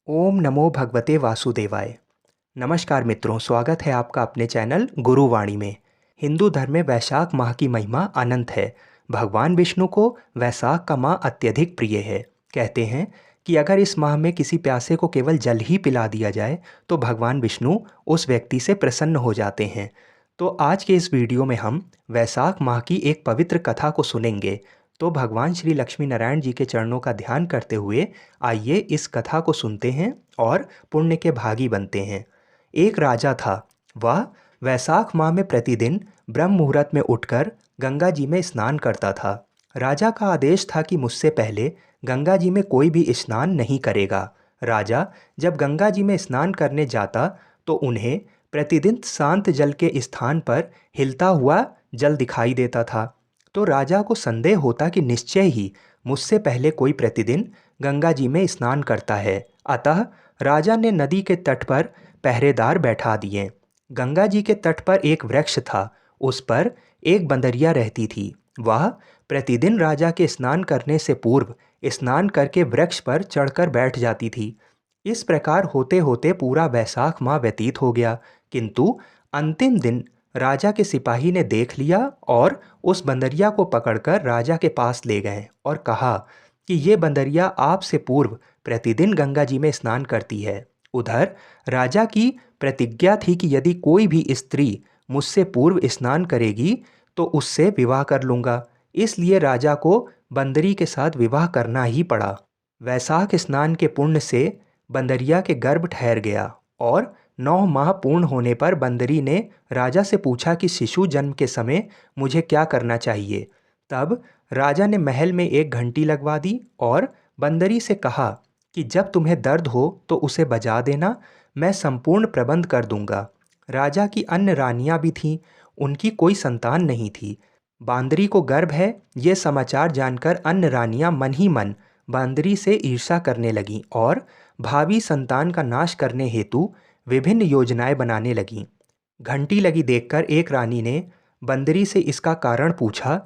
ओम नमो भगवते वासुदेवाय। नमस्कार मित्रों, स्वागत है आपका अपने चैनल गुरुवाणी में। हिंदू धर्म में वैशाख माह की महिमा अनंत है। भगवान विष्णु को वैशाख का माह अत्यधिक प्रिय है। कहते हैं कि अगर इस माह में किसी प्यासे को केवल जल ही पिला दिया जाए तो भगवान विष्णु उस व्यक्ति से प्रसन्न हो जाते हैं। तो आज के इस वीडियो में हम वैशाख माह की एक पवित्र कथा को सुनेंगे। तो भगवान श्री लक्ष्मी नारायण जी के चरणों का ध्यान करते हुए आइए इस कथा को सुनते हैं और पुण्य के भागी बनते हैं। एक राजा था। वह वैशाख माह में प्रतिदिन ब्रह्म मुहूर्त में उठकर गंगा जी में स्नान करता था। राजा का आदेश था कि मुझसे पहले गंगा जी में कोई भी स्नान नहीं करेगा। राजा जब गंगा जी में स्नान करने जाता तो उन्हें प्रतिदिन शांत जल के स्थान पर हिलता हुआ जल दिखाई देता था। तो राजा को संदेह होता कि निश्चय ही मुझसे पहले कोई प्रतिदिन गंगा जी में स्नान करता है। अतः राजा ने नदी के तट पर पहरेदार बैठा दिए। गंगा जी के तट पर एक वृक्ष था। उस पर एक बंदरिया रहती थी। वह प्रतिदिन राजा के स्नान करने से पूर्व स्नान करके वृक्ष पर चढ़कर बैठ जाती थी। इस प्रकार होते होते पूरा वैशाख माह व्यतीत हो गया, किंतु अंतिम दिन राजा के सिपाही ने देख लिया और उस बंदरिया को पकड़कर राजा के पास ले गए और कहा कि ये बंदरिया आपसे पूर्व प्रतिदिन गंगा जी में स्नान करती है। उधर राजा की प्रतिज्ञा थी कि यदि कोई भी स्त्री मुझसे पूर्व स्नान करेगी तो उससे विवाह कर लूँगा। इसलिए राजा को बंदरी के साथ विवाह करना ही पड़ा। वैशाख स्नान के पुण्य से बंदरिया के गर्भ ठहर गया और 9 माह पूर्ण होने पर बंदरी ने राजा से पूछा कि शिशु जन्म के समय मुझे क्या करना चाहिए। तब राजा ने महल में एक घंटी लगवा दी और बंदरी से कहा कि जब तुम्हें दर्द हो तो उसे बजा देना, मैं संपूर्ण प्रबंध कर दूंगा। राजा की अन्य रानियां भी थीं, उनकी कोई संतान नहीं थी। बांदरी को गर्भ है, ये समाचार जानकर अन्य रानियां मन ही मन बांदरी से ईर्ष्या करने लगीं और भावी संतान का नाश करने हेतु विभिन्न योजनाएं बनाने लगीं। घंटी लगी देखकर एक रानी ने बंदरी से इसका कारण पूछा।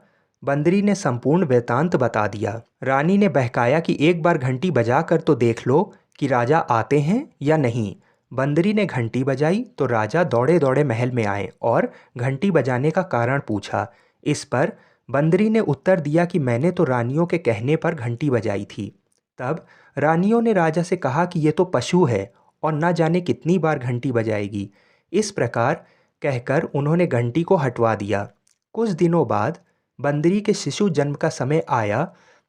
बंदरी ने संपूर्ण वृतांत बता दिया। रानी ने बहकाया कि एक बार घंटी बजाकर तो देख लो कि राजा आते हैं या नहीं। बंदरी ने घंटी बजाई तो राजा दौड़े दौड़े महल में आए और घंटी बजाने का कारण पूछा। इस पर बंदरी ने उत्तर दिया कि मैंने तो रानियों के कहने पर घंटी बजाई थी। तब रानियों ने राजा से कहा कि ये तो पशु है और न जाने कितनी बार घंटी बजाएगी। इस प्रकार कहकर उन्होंने घंटी को हटवा दिया। कुछ दिनों बाद बंदरी के शिशु जन्म का समय आया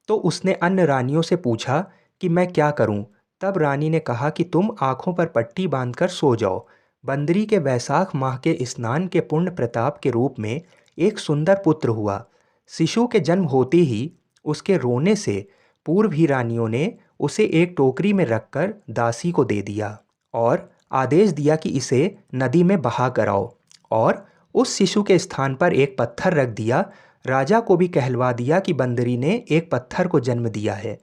तो उसने अन्य रानियों से पूछा कि मैं क्या करूं। तब रानी ने कहा कि तुम आंखों पर पट्टी बांधकर सो जाओ। बंदरी के वैशाख माह के स्नान के पुण्य प्रताप के रूप में एक सुंदर पुत्र हुआ। शिशु के जन्म होते ही उसके रोने से पूर्व ही रानियों ने उसे एक टोकरी में रखकर दासी को दे दिया और आदेश दिया कि इसे नदी में बहा कराओ और उस शिशु के स्थान पर एक पत्थर रख दिया। राजा को भी कहलवा दिया कि बंदरी ने एक पत्थर को जन्म दिया है।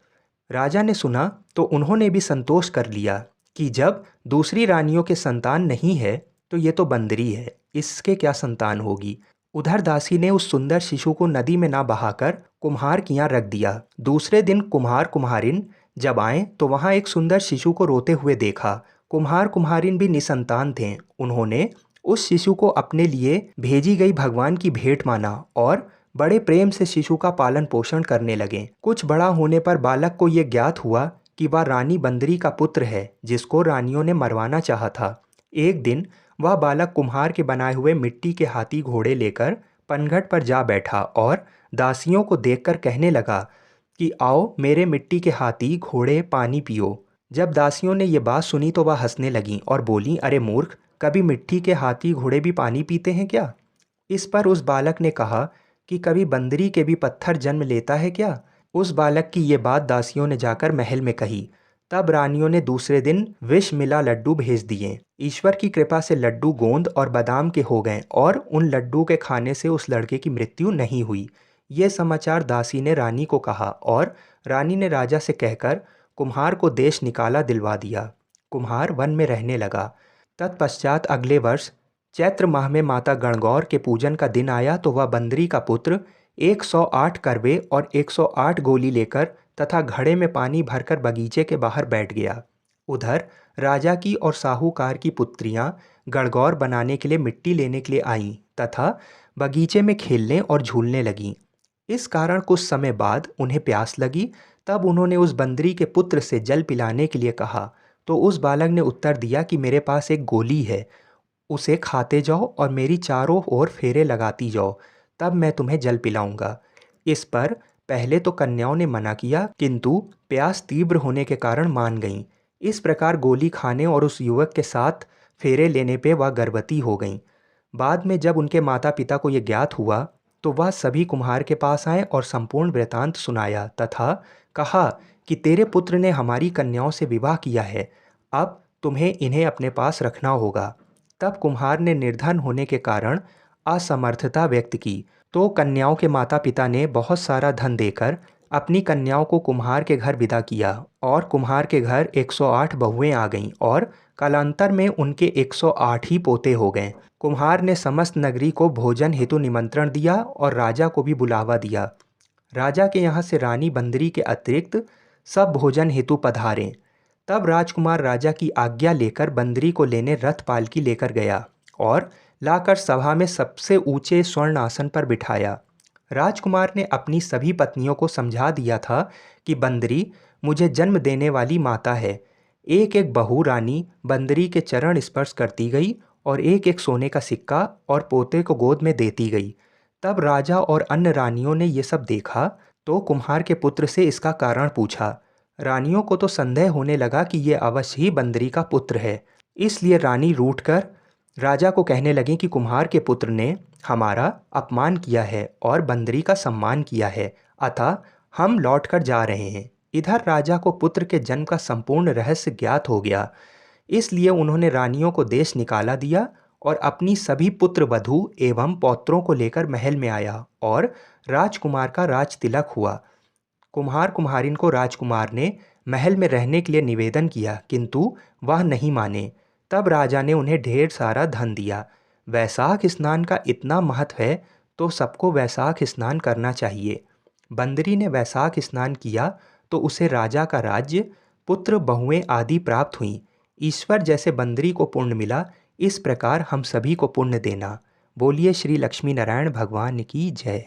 राजा ने सुना तो उन्होंने भी संतोष कर लिया कि जब दूसरी रानियों के संतान नहीं है तो ये तो बंदरी है, इसके क्या संतान होगी। उधर दासी ने उस सुंदर शिशु को नदी में ना बहाकर कुम्हार के यहाँ रख दिया। दूसरे दिन कुम्हार कुम्हारिन जब आए तो वहाँ एक सुंदर शिशु को रोते हुए देखा। कुम्हार कुम्हारिन भी निसंतान थे। उन्होंने उस शिशु को अपने लिए भेजी गई भगवान की भेंट माना और बड़े प्रेम से शिशु का पालन पोषण करने लगे। कुछ बड़ा होने पर बालक को ये ज्ञात हुआ कि वह रानी बंदरी का पुत्र है जिसको रानियों ने मरवाना चाहा था। एक दिन वह बालक कुम्हार के बनाए हुए मिट्टी के हाथी घोड़े लेकर पनघट पर जा बैठा और दासियों को देखकर कहने लगा कि आओ मेरे मिट्टी के हाथी घोड़े पानी पियो। जब दासियों ने ये बात सुनी तो वह हंसने लगीं और बोलीं, अरे मूर्ख, कभी मिट्टी के हाथी घोड़े भी पानी पीते हैं क्या? इस पर उस बालक ने कहा कि कभी बंदरी के भी पत्थर जन्म लेता है क्या? उस बालक की ये बात दासियों ने जाकर महल में कही। तब रानियों ने दूसरे दिन विष मिला लड्डू भेज दिए। ईश्वर की कृपा से लड्डू गोंद और बादाम के हो गए और उन लड्डू के खाने से उस लड़के की मृत्यु नहीं हुई। ये समाचार दासी ने रानी को कहा और रानी ने राजा से कहकर कुम्हार को देश निकाला दिलवा दिया। कुम्हार वन में रहने लगा। तत्पश्चात अगले वर्ष चैत्र माह में माता गणगौर के पूजन का दिन आया तो वह बंदरी का पुत्र 108 करवे और 108 गोली लेकर तथा घड़े में पानी भरकर बगीचे के बाहर बैठ गया। उधर राजा की और साहूकार की पुत्रियां गणगौर बनाने के लिए मिट्टी लेने के लिए आईं तथा बगीचे में खेलने और झूलने लगीं। इस कारण कुछ समय बाद उन्हें प्यास लगी। तब उन्होंने उस बंदरी के पुत्र से जल पिलाने के लिए कहा, तो उस बालक ने उत्तर दिया कि मेरे पास एक गोली है, उसे खाते जाओ और मेरी चारों ओर फेरे लगाती जाओ, तब मैं तुम्हें जल पिलाऊंगा। इस पर पहले तो कन्याओं ने मना किया, किंतु प्यास तीव्र होने के कारण मान गईं। इस प्रकार गोली खाने और उस युवक के साथ फेरे लेने पे वह गर्भवती हो गईं। बाद में जब उनके माता पिता को यह ज्ञात हुआ, तो वह सभी कुम्हार के पास आए और संपूर्ण वृतांत सुनाया तथा कहा कि तेरे पुत्र ने हमारी कन्याओं से विवाह किया है, अब तुम्हें इन्हें अपने पास रखना होगा। तब कुम्हार ने निर्धन होने के कारण असमर्थता व्यक्त की, तो कन्याओं के माता पिता ने बहुत सारा धन देकर अपनी कन्याओं को कुम्हार के घर विदा किया और कुम्हार के घर 108 बहुएं आ गईं और कालांतर में उनके 108 ही पोते हो गए। कुम्हार ने समस्त नगरी को भोजन हेतु निमंत्रण दिया और राजा को भी बुलावा दिया। राजा के यहाँ से रानी बंदरी के अतिरिक्त सब भोजन हेतु पधारे। तब राजकुमार राजा की आज्ञा लेकर बंदरी को लेने रथ पालकी लेकर गया और लाकर सभा में सबसे ऊंचे स्वर्ण आसन पर बिठाया। राजकुमार ने अपनी सभी पत्नियों को समझा दिया था कि बंदरी मुझे जन्म देने वाली माता है। एक एक बहू रानी बंदरी के चरण स्पर्श करती गई और एक एक सोने का सिक्का और पोते को गोद में देती गई। तब राजा और अन्य रानियों ने ये सब देखा, तो कुम्हार के पुत्र से इसका कारण पूछा। रानियों को तो संदेह होने लगा कि ये अवश्य ही बंदरी का पुत्र है। इसलिए रानी रूठकर राजा को कहने लगी कि कुम्हार के पुत्र ने हमारा अपमान किया है और बंदरी का सम्मान किया है, अतः हम लौटकर जा रहे हैं। इधर राजा को पुत्र के जन्म का संपूर्ण रहस्य ज्ञात हो गया। इसलिए उन्होंने रानियों को देश निकाला दिया और अपनी सभी पुत्र वधू एवं पौत्रों को लेकर महल में आया और राजकुमार का राज तिलक हुआ। कुम्हार कुम्हारिन को राजकुमार ने महल में रहने के लिए निवेदन किया, किंतु वह नहीं माने। तब राजा ने उन्हें ढेर सारा धन दिया। वैशाख स्नान का इतना महत्व है, तो सबको वैशाख स्नान करना चाहिए। बंदरी ने वैशाख स्नान किया तो उसे राजा का राज्य, पुत्र बहुएं आदि प्राप्त हुईं। ईश्वर जैसे बंदरी को पुण्य मिला, इस प्रकार हम सभी को पुण्य देना। बोलिए श्री लक्ष्मी नारायण भगवान की जय।